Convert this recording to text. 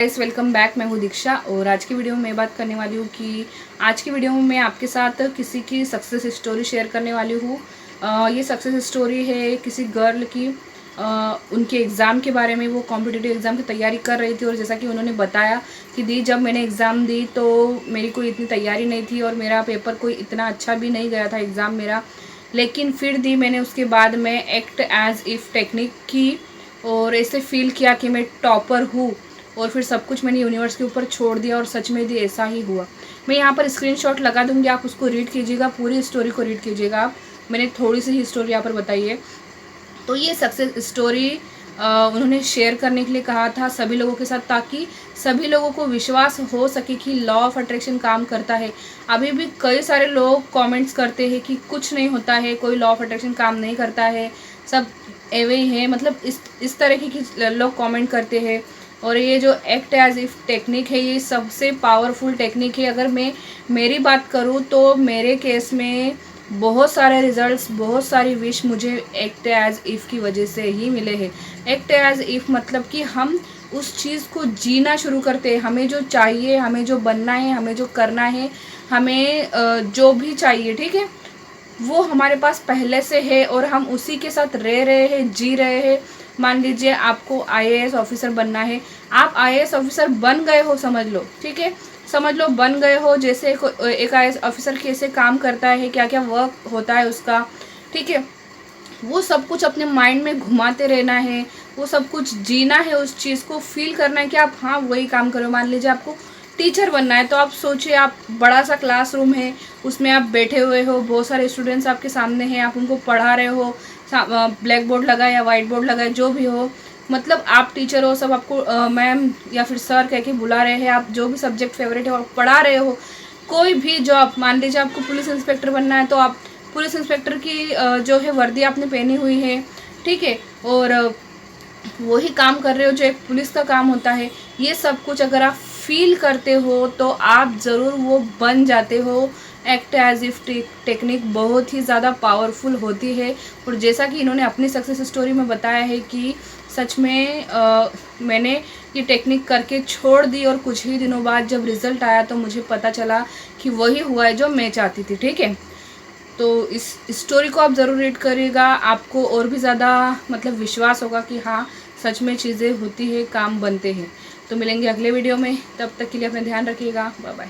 Guys welcome back. मैं हूँ दीक्षा और आज की वीडियो में मैं बात करने वाली हूँ कि आज की वीडियो में मैं आपके साथ किसी की सक्सेस स्टोरी शेयर करने वाली हूँ। ये सक्सेस स्टोरी है किसी गर्ल की। उनके एग्ज़ाम के बारे में। वो कॉम्पिटिटिव एग्ज़ाम की तैयारी कर रही थी और जैसा कि उन्होंने बताया कि दी जब मैंने एग्ज़ाम दी तो मेरी कोई इतनी तैयारी नहीं थी और मेरा पेपर कोई इतना अच्छा भी नहीं गया था एग्ज़ाम मेरा, लेकिन फिर दी मैंने उसके बाद में एक्ट एज़ इफ़ टेक्निक की और ऐसे फील किया कि मैं टॉपर हूँ और फिर सब कुछ मैंने यूनिवर्स के ऊपर छोड़ दिया और सच में भी ऐसा ही हुआ। मैं यहाँ पर स्क्रीनशॉट लगा दूँगी, आप उसको रीड कीजिएगा, पूरी स्टोरी को रीड कीजिएगा आप। मैंने थोड़ी सी ही स्टोरी यहाँ पर बताई है। तो ये सक्सेस स्टोरी उन्होंने शेयर करने के लिए कहा था सभी लोगों के साथ, ताकि सभी लोगों को विश्वास हो सके कि लॉ ऑफ अट्रैक्शन काम करता है। अभी भी कई सारे लोग कमेंट्स करते हैं कि कुछ नहीं होता है, कोई लॉ ऑफ अट्रैक्शन काम नहीं करता है, सब एवे ही है, मतलब इस तरह की लोग कमेंट करते हैं। और ये जो एक्ट एज इफ टेक्निक है ये सबसे पावरफुल टेक्निक है। अगर मैं मेरी बात करूँ तो मेरे केस में बहुत सारे रिजल्ट्स, बहुत सारी विश मुझे एक्ट एज इफ़ की वजह से ही मिले हैं। एक्ट एज इफ़ मतलब कि हम उस चीज़ को जीना शुरू करते हैं। हमें जो चाहिए, हमें जो बनना है, हमें जो करना है, हमें जो भी चाहिए, ठीक है, वो हमारे पास पहले से है और हम उसी के साथ रह रहे हैं, जी रहे हैं। मान लीजिए आपको आईएएस ऑफिसर बनना है, आप आईएएस ऑफिसर बन गए हो, समझ लो, ठीक है, समझ लो बन गए हो। जैसे एक आईएएस ऑफिसर कैसे काम करता है, क्या क्या वर्क होता है उसका, ठीक है, वो सब कुछ अपने माइंड में घुमाते रहना है, वो सब कुछ जीना है, उस चीज़ को फील करना है कि आप हाँ वही काम करो। मान लीजिए आपको टीचर बनना है तो आप सोचिए, आप बड़ा सा क्लासरूम है, उसमें आप बैठे हुए हो, बहुत सारे स्टूडेंट्स आपके सामने हैं, आप उनको पढ़ा रहे हो, ब्लैक बोर्ड लगा या वाइट बोर्ड लगा है, जो भी हो, मतलब आप टीचर हो, सब आपको मैम या फिर सर कह के बुला रहे हैं, आप जो भी सब्जेक्ट फेवरेट है आप पढ़ा रहे हो। कोई भी जॉब, मान लीजिए आपको पुलिस इंस्पेक्टर बनना है तो आप पुलिस इंस्पेक्टर की जो है वर्दी आपने पहनी हुई है, ठीक है, और वही काम कर रहे हो जो एक पुलिस का काम होता है। ये सब कुछ अगर आप फील करते हो तो आप ज़रूर वो बन जाते हो। एक्ट एज इफ टेक्निक बहुत ही ज़्यादा पावरफुल होती है और जैसा कि इन्होंने अपनी सक्सेस स्टोरी में बताया है कि सच में मैंने ये टेक्निक करके छोड़ दी और कुछ ही दिनों बाद जब रिज़ल्ट आया तो मुझे पता चला कि वही हुआ है जो मैं चाहती थी, ठीक है। तो इस स्टोरी को आप ज़रूर रीड करिएगा, आपको और भी ज़्यादा मतलब विश्वास होगा कि हाँ सच में चीज़ें होती है, काम बनते हैं। तो मिलेंगे अगले वीडियो में, तब तक के लिए अपना ध्यान रखिएगा, बाय बाय।